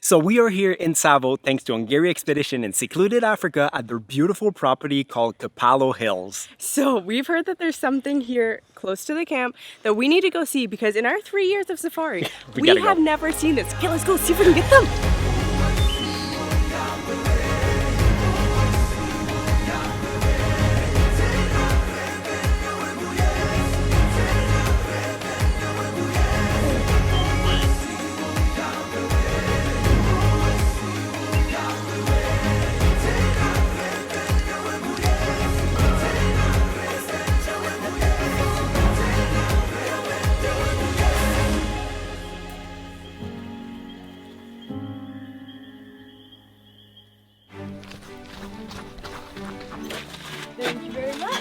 So we are here in Tsavo thanks to Ongeri Expeditions in Secluded Africa at their beautiful property called Kipalo Hills. So we've heard that there's something here close to the camp that we need to go see because in our 3 years of safari, we have never seen this. Okay, let's go see if we can get them. Thank you very much.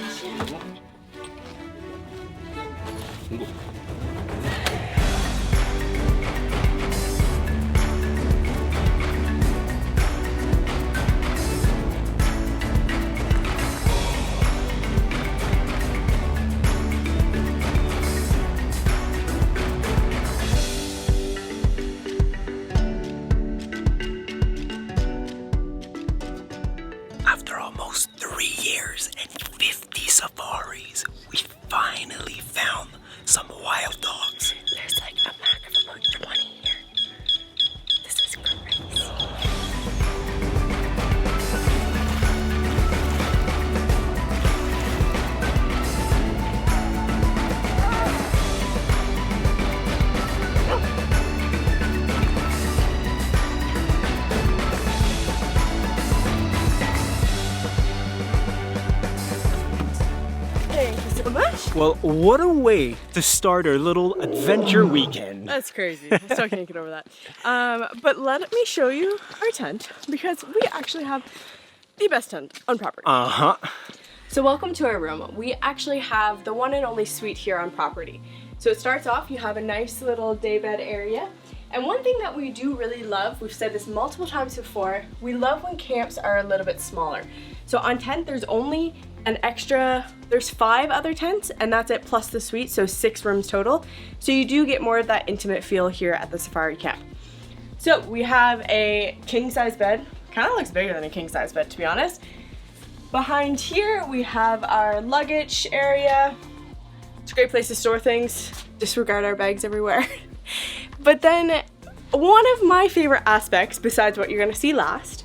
After almost 3 years and 50 safaris, we finally found some wild dogs. There's like a pack of about 20 here. This is crazy. Thank you so much. Well, what a way to start our little adventure weekend. That's crazy. I still can't get over that. But let me show you our tent because we actually have the best tent on property. So welcome to our room. We actually have the one and only suite here on property. So it starts off, you have a nice little daybed area. And one thing that we do really love, we've said this multiple times before, we love when camps are a little bit smaller. So on tent, there's only an extra, there's 5 other tents and that's it plus the suite, so 6 rooms total. So you do get more of that intimate feel here at the safari camp. So we have a king size bed, kind of looks bigger than a king size bed to be honest. Behind here we have our luggage area. It's a great place to store things, disregard our bags everywhere. But then one of my favorite aspects, besides what you're gonna see last,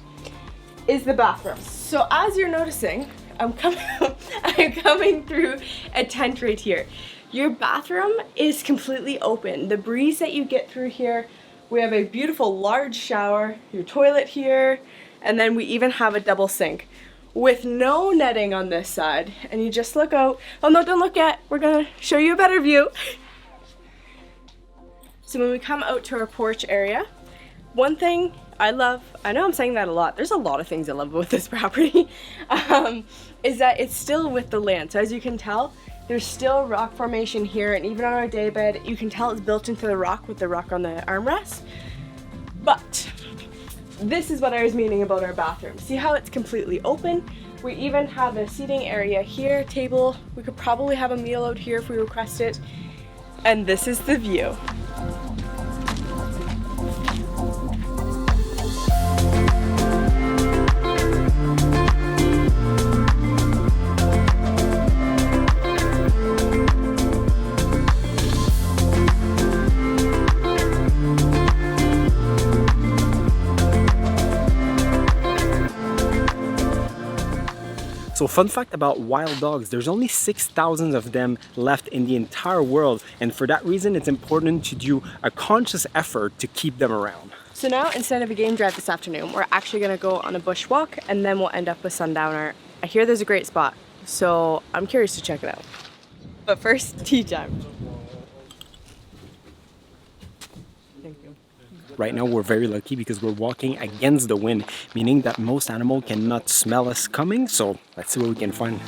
is the bathroom. So as you're noticing, I'm coming through a tent right here. Your bathroom is completely open. The breeze that you get through here, we have a beautiful large shower, your toilet here, and then we even have a double sink with no netting on this side. And you just look out. Oh no, don't look yet. We're gonna show you a better view. So when we come out to our porch area, one thing I love, I know I'm saying that a lot, there's a lot of things I love with this property, is that it's still with the land. So as you can tell, there's still rock formation here, and even on our daybed, you can tell it's built into the rock with the rock on the armrest. But this is what I was meaning about our bathroom. See how it's completely open? We even have a seating area here, table. We could probably have a meal out here if we request it. And this is the view. So fun fact about wild dogs, there's only 6,000 of them left in the entire world, and for that reason it's important to do a conscious effort to keep them around. So now instead of a game drive this afternoon, we're actually gonna go on a bush walk and then we'll end up with Sundowner. I hear there's a great spot, so I'm curious to check it out. But first, tea time. Right now we're very lucky because we're walking against the wind, meaning that most animals cannot smell us coming, so let's see what we can find.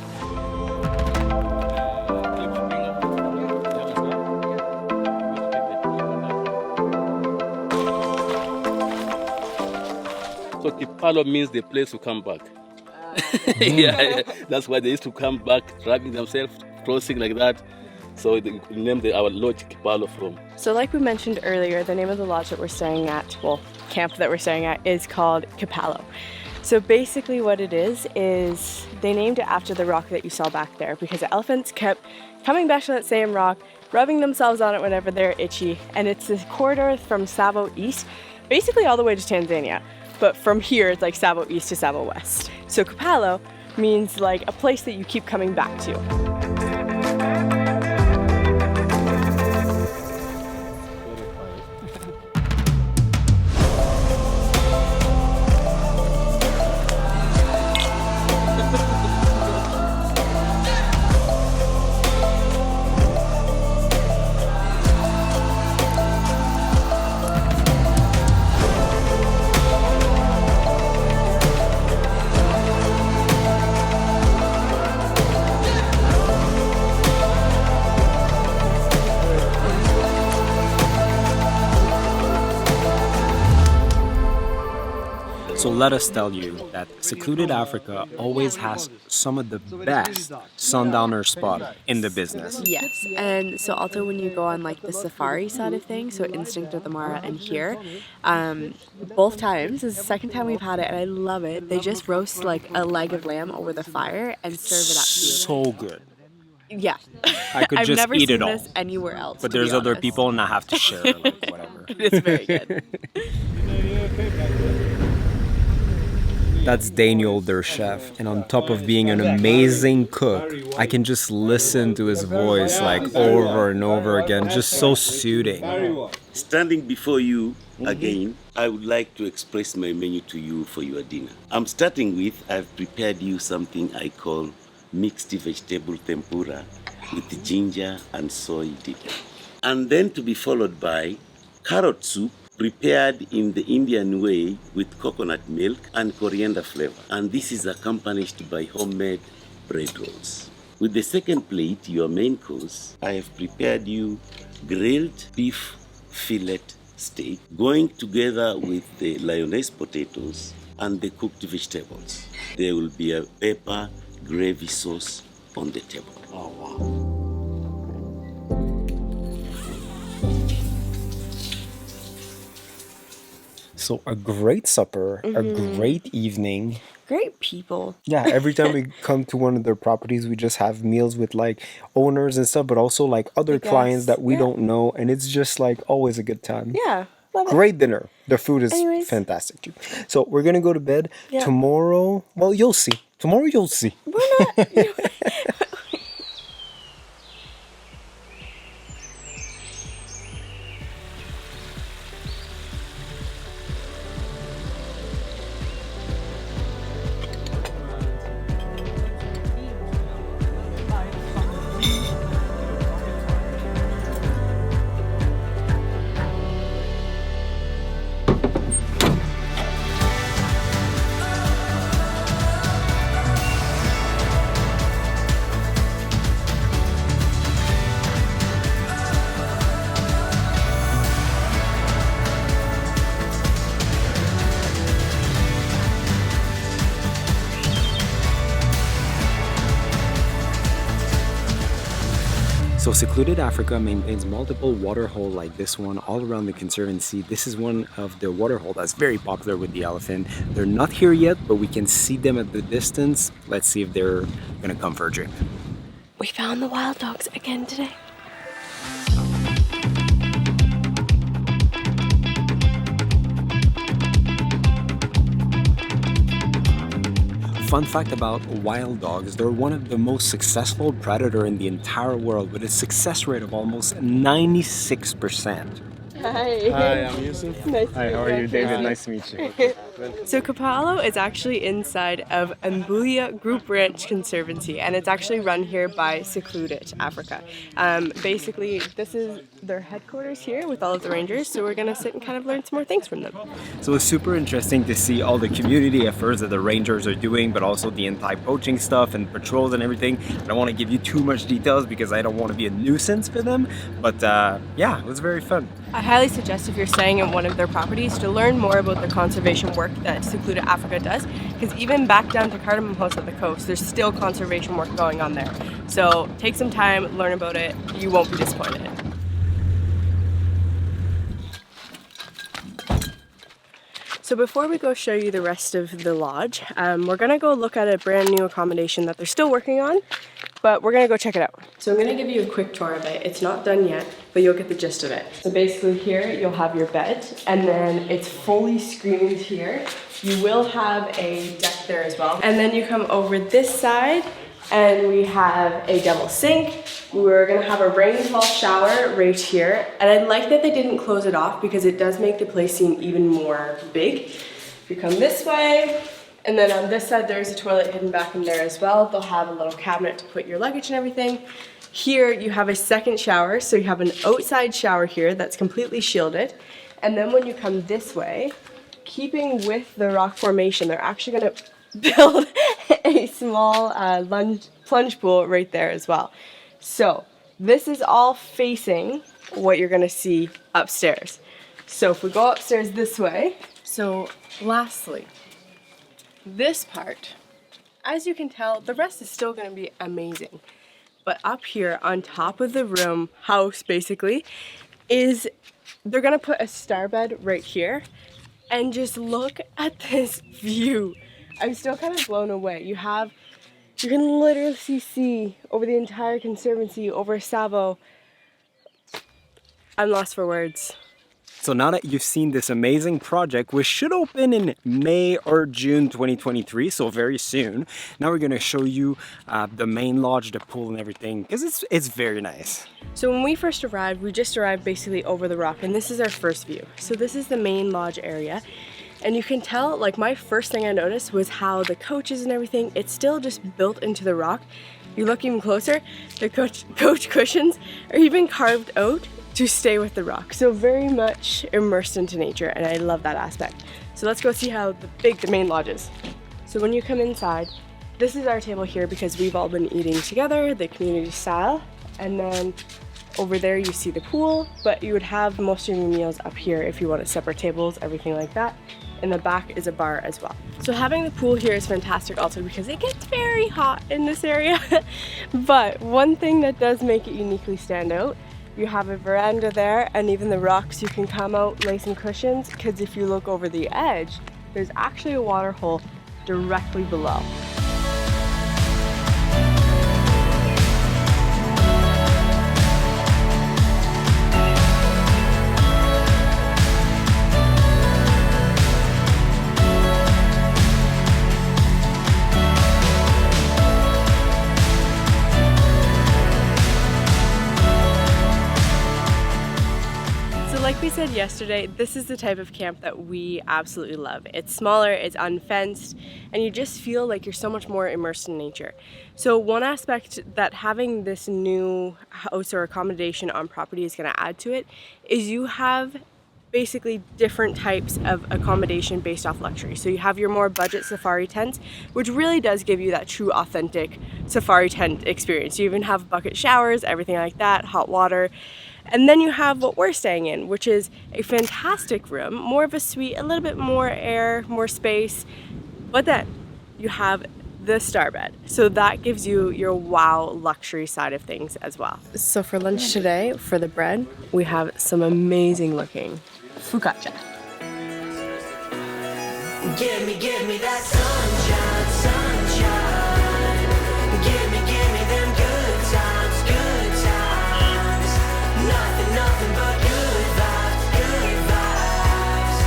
So Kipalo means the place to come back. Yeah, that's why they used to come back, dragging themselves, crossing like that. So they named our lodge Kipalo from. So like we mentioned earlier, the name of the lodge that we're staying at, well, camp that we're staying at is called Kipalo. So basically what it is they named it after the rock that you saw back there because the elephants kept coming back to that same rock, rubbing themselves on it whenever they're itchy. And it's this corridor from Tsavo east, basically all the way to Tanzania. But from here, it's like Tsavo east to Tsavo west. So Kipalo means like a place that you keep coming back to. So let us tell you that Secluded Africa always has some of the best sundowner spot in the business. Yes, and so also when you go on like the safari side of things, so Instinct of the Mara and here, both times, this is the second time we've had it and I love it. They just roast like a leg of lamb over the fire and serve it up to you. So good. Yeah. I could I've just never eat seen it all. this anywhere else. But there's other people and I have to share, like, whatever. It's very good. That's Daniel, their chef, and on top of being an amazing cook, I can just listen to his voice like over and over again, just so soothing. Standing before you again, I would like to express my menu to you for your dinner. I'm starting with, I've prepared you something I call mixed vegetable tempura with ginger and soy dip. And then to be followed by carrot soup prepared in the Indian way with coconut milk and coriander flavor. And this is accompanied by homemade bread rolls. With the second plate, your main course, I have prepared you grilled beef fillet steak going together with the lioness potatoes and the cooked vegetables. There will be a pepper gravy sauce on the table. Oh, wow. So a great supper, a great evening. Great people. Yeah, every time we come to one of their properties, we just have meals with like owners and stuff, but also like other clients that we don't know. And it's just like always a good time. Yeah. Love it. Great dinner. The food is Anyways. fantastic too. So we're going to go to bed. Yeah. Tomorrow, well, you'll see. Tomorrow you'll see. We're not. So Secluded Africa maintains multiple waterhole like this one all around the Conservancy. This is one of the waterhole that's very popular with the elephant. They're not here yet, but we can see them at the distance. Let's see if they're gonna come for a drink. We found the wild dogs again today. Fun fact about wild dogs, they're one of the most successful predator in the entire world with a success rate of almost 96%. Hi. Hi, I'm Yusuf. Nice Hi, how are you, David? Nice to meet you. So Kipalo is actually inside of Mbuya Group Ranch Conservancy, and it's actually run here by Secluded Africa. Basically, this is their headquarters here with all of the rangers, so we're gonna sit and kind of learn some more things from them. So it's super interesting to see all the community efforts that the rangers are doing, but also the anti-poaching stuff and patrols and everything. I don't want to give you too much details because I don't want to be a nuisance for them, but yeah, it was very fun. I highly suggest if you're staying at one of their properties to learn more about the conservation work that Secluded Africa does, because even back down to Cardamom House at the coast, there's still conservation work going on there. So take some time, learn about it, you won't be disappointed. So before we go show you the rest of the lodge, we're gonna go look at a brand new accommodation that they're still working on, but we're gonna go check it out. So I'm gonna give you a quick tour of it. It's not done yet, but you'll get the gist of it. So basically here, you'll have your bed, and then it's fully screened here. You will have a deck there as well. And then you come over this side, and we have a double sink. We're gonna have a rainfall shower right here. And I like that they didn't close it off because it does make the place seem even more big. If you come this way, and then on this side, there's a toilet hidden back in there as well. They'll have a little cabinet to put your luggage and everything. Here, you have a second shower. So you have an outside shower here that's completely shielded. And then when you come this way, keeping with the rock formation, they're actually gonna build a small plunge pool right there as well. So this is all facing what you're gonna see upstairs. So if we go upstairs this way, so lastly, this part, as you can tell, the rest is still gonna be amazing. But up here on top of the room house basically is, they're gonna put a star bed right here, and just look at this view. I'm still kind of blown away. You can literally see over the entire conservancy, over Tsavo. I'm lost for words. So now that you've seen this amazing project, which should open in May or June 2023, so very soon, now we're gonna show you the main lodge, the pool and everything, because it's very nice. So when we first arrived, we just arrived basically over the rock, and this is our first view. So this is the main lodge area. And you can tell, like, my first thing I noticed was how the couches and everything, it's still just built into the rock. You look even closer, the coach cushions are even carved out to stay with the rock. So very much immersed into nature, and I love that aspect. So let's go see how big the main lodge is. So when you come inside, this is our table here because we've all been eating together, the community style. And then over there you see the pool, but you would have most of your meals up here if you wanted separate tables, everything like that. In the back is a bar as well. So having the pool here is fantastic also because it gets very hot in this area. But one thing that does make it uniquely stand out, you have a veranda there, and even the rocks, you can come out, lay some cushions, because if you look over the edge, there's actually a water hole directly below. Like we said yesterday, this is the type of camp that we absolutely love. It's smaller, it's unfenced, and you just feel like you're so much more immersed in nature. So one aspect that having this new house or accommodation on property is going to add to it is you have basically different types of accommodation based off luxury. So you have your more budget safari tents, which really does give you that true authentic safari tent experience. You even have bucket showers, everything like that, hot water. And then you have what we're staying in, which is a fantastic room, more of a suite, a little bit more air, more space, but then you have the star bed. So that gives you your wow luxury side of things as well. So for lunch today, for the bread, we have some amazing looking focaccia. Give me that sunshine, sunshine. Give me them good times, good times. Nothing but good vibes, good vibes.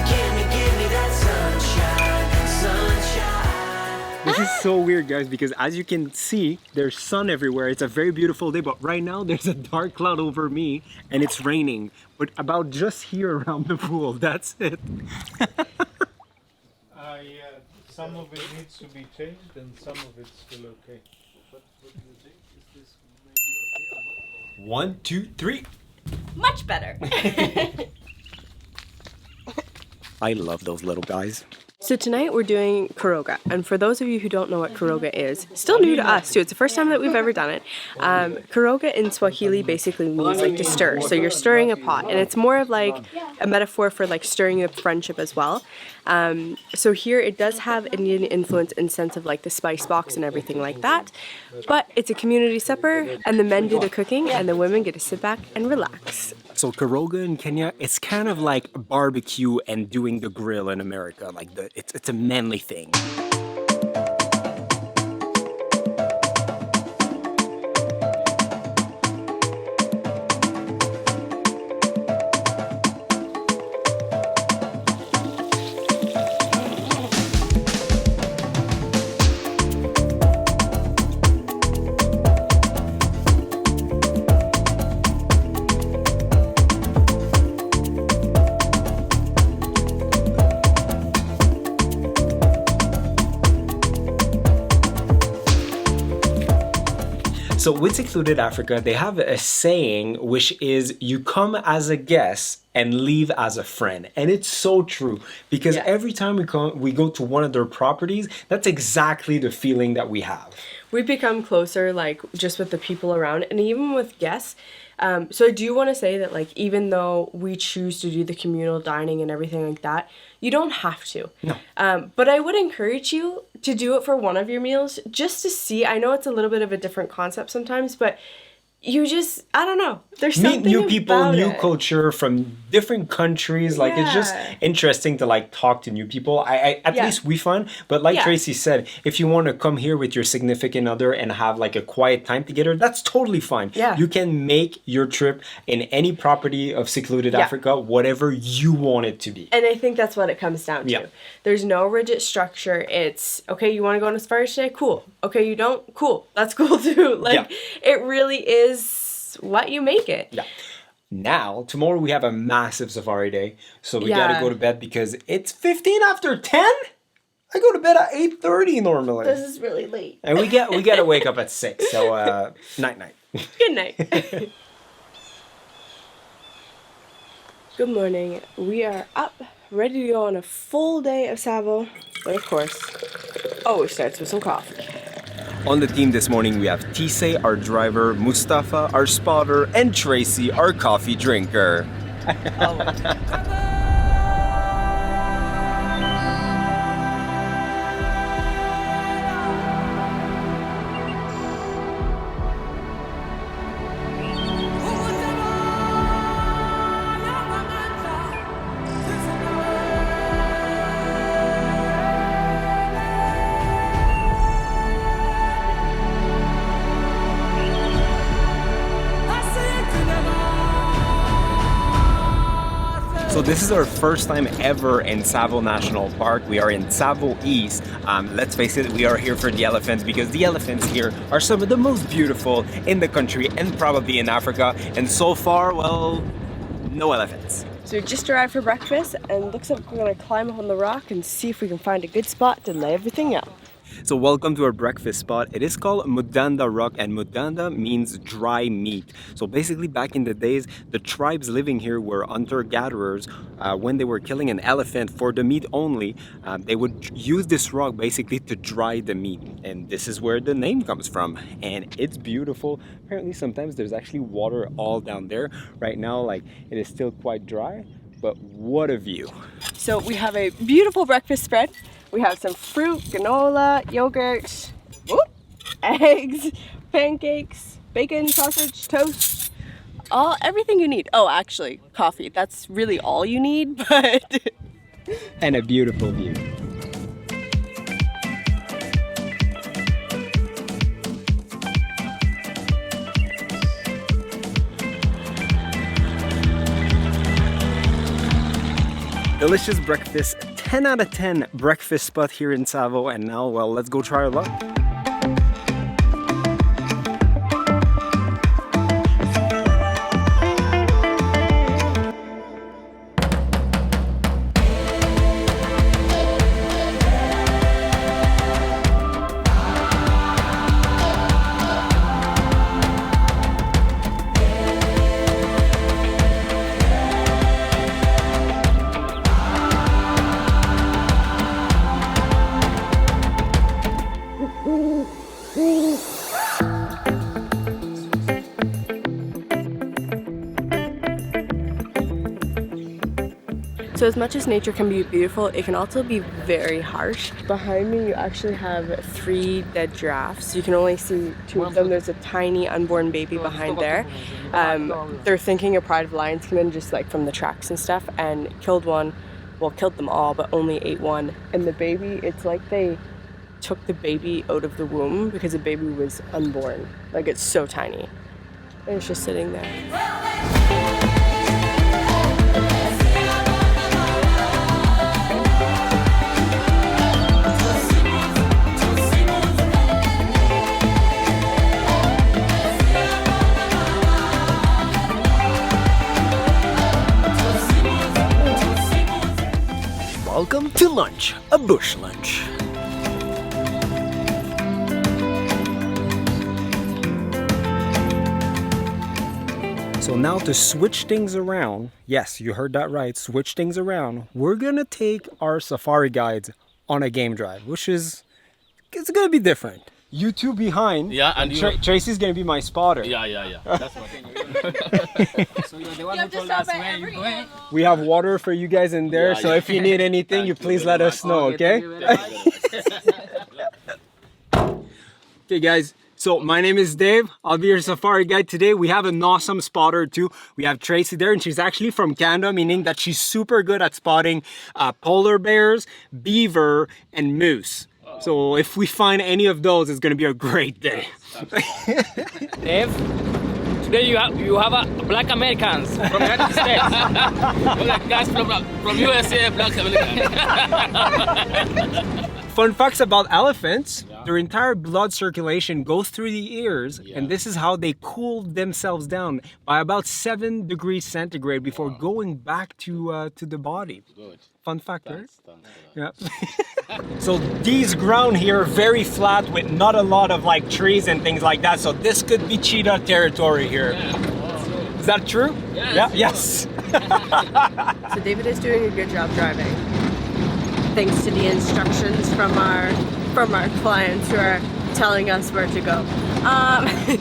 Give me that sunshine, sunshine. This is so weird, guys, because as you can see, there's sun everywhere. It's a very beautiful day, but right now there's a dark cloud over me and it's raining, but about just here around the pool, that's it. Some of it needs to be changed and some of it's still okay. What do you think? Is this maybe okay or not? 1, 2, 3. Much better. I love those little guys. So tonight we're doing Karoga, and for those of you who don't know what Karoga is, still new to us too, it's the first time that we've ever done it. Karoga in Swahili basically means like to stir, so you're stirring a pot, and it's more of like a metaphor for like stirring up friendship as well. So here it does have Indian influence in sense of like the spice box and everything like that, but it's a community supper, and the men do the cooking and the women get to sit back and relax. So Karoga in Kenya, it's kind of like barbecue and doing the grill in America. Like it's a manly thing. So with Secluded Africa, they have a saying which is you come as a guest and leave as a friend. And it's so true because every time we go to one of their properties, that's exactly the feeling that we have. We've become closer, like just with the people around, and even with guests. So I do want to say that, like, even though we choose to do the communal dining and everything like that, you don't have to. No. But I would encourage you to do it for one of your meals just to see. I know it's a little bit of a different concept sometimes, but you just, I don't know. There's something meet new people, about new it. culture from different countries. Like it's just interesting to like talk to new people. At least we find. But like Tracy said, if you want to come here with your significant other and have like a quiet time together, that's totally fine. Yeah. You can make your trip in any property of Secluded Africa, whatever you want it to be. And I think that's what it comes down to. Yeah. There's no rigid structure. It's, okay, you want to go on a safari today? Cool. Okay, you don't? Cool. That's cool too. Like, it really is what you make it. Yeah. Now, tomorrow we have a massive safari day. So we got to go to bed because it's 15 after 10. I go to bed at 8:30 normally. This is really late. And we got to wake up at 6. So night. Good night. Good morning. We are up, ready to go on a full day of Tsavo. But of course, always starts with some coffee. On the team this morning, we have Tise, our driver, Mustafa, our spotter, and Tracy, our coffee drinker. So this is our first time ever in Tsavo National Park. We are in Tsavo East. Let's face it, we are here for the elephants because the elephants here are some of the most beautiful in the country and probably in Africa. And so far, well, no elephants. So we just arrived for breakfast, and looks like we're gonna climb up on the rock and see if we can find a good spot to lay everything out. So welcome to our breakfast spot. It is called Mudanda Rock, and Mudanda means dry meat. So basically back in the days, the tribes living here were hunter-gatherers. When they were killing an elephant for the meat only, they would use this rock basically to dry the meat. And this is where the name comes from. And it's beautiful. Apparently sometimes there's actually water all down there. Right now, like, it is still quite dry, but what a view. So we have a beautiful breakfast spread. We have some fruit, granola, yogurt, eggs, pancakes, bacon, sausage, toast, everything you need. Oh, actually, coffee. That's really all you need, but... And a beautiful view. Delicious breakfast, 10 out of 10 breakfast spot here in Tsavo. And now, well, let's go try our luck. So as much as nature can be beautiful, it can also be very harsh. Behind me, you actually have 3 dead giraffes. You can only see 2 of them. There's a tiny unborn baby behind there. They're thinking a pride of lions came in just like from the tracks and stuff and killed one. Well, killed them all, but only ate one. And the baby, it's like they took the baby out of the womb because the baby was unborn. Like, it's so tiny. And it's just sitting there. Welcome to lunch, a bush lunch. So now to switch things around, yes, you heard that right, switch things around, we're gonna take our safari guides on a game drive, which is, it's gonna be different. You two behind, Yeah, and you. Tracy's gonna be my spotter. Yeah. That's what. So you're the one who told us where you're going. We have water for you guys in there, Yeah, so yeah. if you need anything, you please let us know, okay? Okay guys, so my name is Dave. I'll be your safari guide today. We have an awesome spotter too. We have Tracy there, and she's actually from Canada, meaning that she's super good at spotting polar bears, beaver, and moose. So if we find any of those, it's gonna be a great day. Dave, today you have a black Americans from the United States. Guys from USA, Black American. Fun facts about elephants, their entire blood circulation goes through the ears, and this is how they cool themselves down by about 7 degrees centigrade before going back to the body. Good. Fun fact, Thanks. right? Yeah. So these ground here are very flat with not a lot of like trees and things like that, so this could be cheetah territory here. Is that true? Yes. Yeah. Yes. So David is doing a good job driving, thanks to the instructions from our clients who are telling us where to go.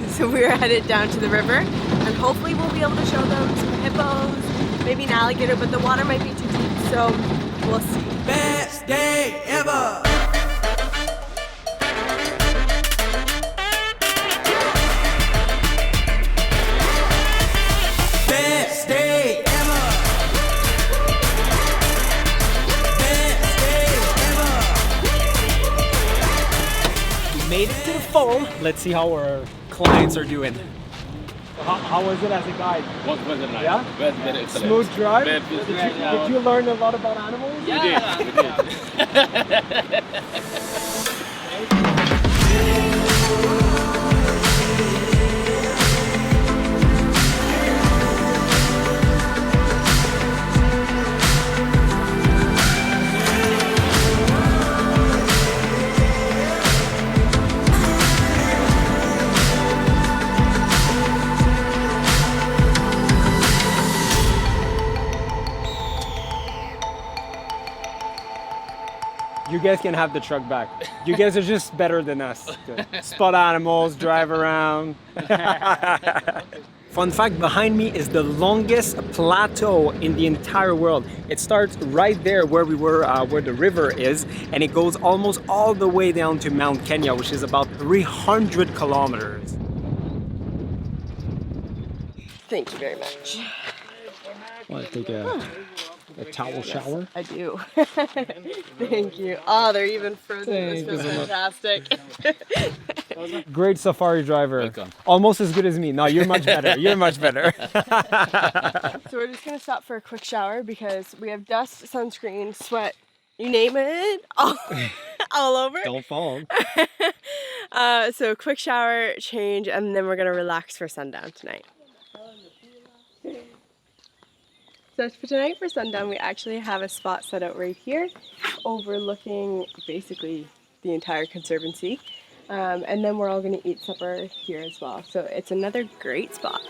So we're headed down to the river, and hopefully we'll be able to show them some hippos, maybe an alligator, but the water might be too deep, so we'll see. Best day ever. Best day ever. Best day ever. We made it to the fall. Let's see how our clients are doing. How was it as a guide? What was it like? Yeah? Very, very excellent. Smooth drive? Very Did beautiful. you learn a lot about animals? Yeah. We did. You guys can have the truck back. You guys are just better than us. To spot animals, drive around. Fun fact, behind me is the longest plateau in the entire world. It starts right there where we were, where the river is, and it goes almost all the way down to Mount Kenya, which is about 300 kilometers. Thank you very much. Want to take a towel shower? I do. Thank you. Oh, they're even frozen. This Thank was you so much. fantastic. Great safari driver. Welcome. Almost as good as me. No, you're much better. You're much better. So we're just gonna stop for a quick shower because we have dust, sunscreen, sweat, you name it, all over. Don't fall. So quick shower, change, and then we're gonna relax for sundown tonight. So for tonight for sundown, we actually have a spot set out right here, overlooking basically the entire conservancy. And then we're all gonna eat supper here as well. So it's another great spot.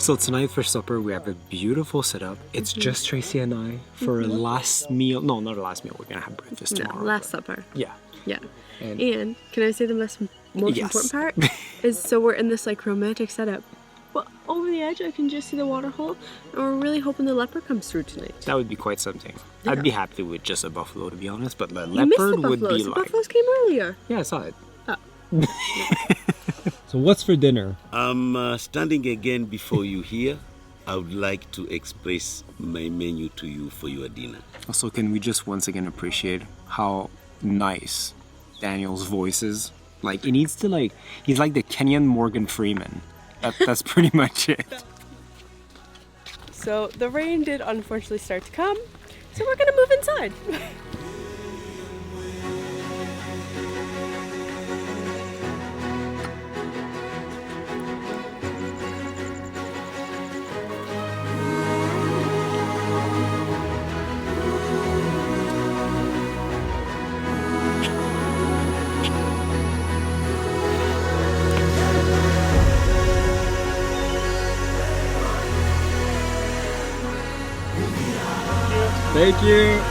So tonight for supper we have a beautiful setup. It's just Tracy and I for a last meal. No, not a last meal. We're gonna have breakfast tomorrow. Last supper. Yeah. Yeah. And- And can I say the most Yes. important part is so we're in this like romantic setup. But over the edge I can just see the water hole, and we're really hoping the leopard comes through tonight. That would be quite something. I'd be happy with just a buffalo, to be honest, but the You missed the leopard would buffaloes. be The like. buffaloes came earlier. Yeah, I saw it. Oh. So what's for dinner? I'm standing again before you here. I would like to express my menu to you for your dinner. Also, can we just once again appreciate how nice Daniel's voice is? Like, he needs to like, he's like the Kenyan Morgan Freeman. That's pretty much it. So the rain did unfortunately start to come, so we're gonna move inside. Thank you.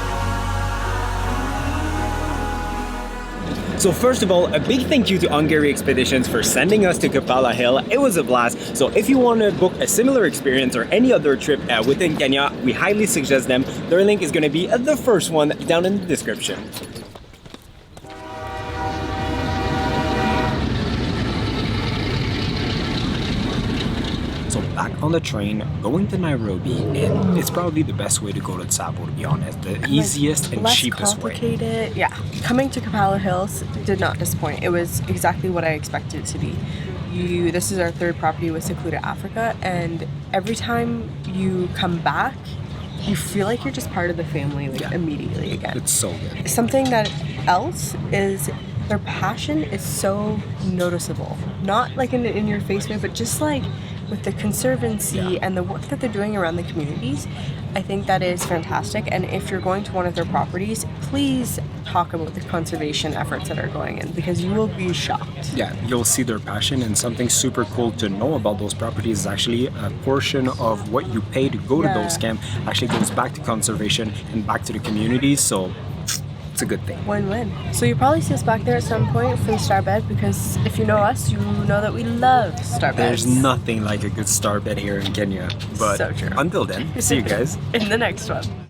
So first of all, a big thank you to Ongeri Expeditions for sending us to Kipalo Hill. It was a blast. So if you want to book a similar experience or any other trip within Kenya, we highly suggest them. Their link is going to be the first one down in the description. So back on the train, going to Nairobi, and it's probably the best way to go to Tsavo, to be honest. The easiest and Less cheapest way. complicated. Yeah. Coming to Kipalo Hills did not disappoint. It was exactly what I expected it to be. This is our third property with Secluded Africa, and every time you come back, you feel like you're just part of the family immediately again. It's so good. Something that else is their passion is so noticeable. Not like in your face way, but just like with the conservancy and the work that they're doing around the communities. I think that is fantastic. And if you're going to one of their properties, please talk about the conservation efforts that are going in, because you will be shocked. Yeah, you'll see their passion, and something super cool to know about those properties is actually a portion of what you pay to go to those camps actually goes back to conservation and back to the communities. So it's a good thing. Win-win. So you probably see us back there at some point for the star bed, because if you know us, you know that we love star beds. There's nothing like a good star bed here in Kenya. But So true. until then, see you guys in the next one.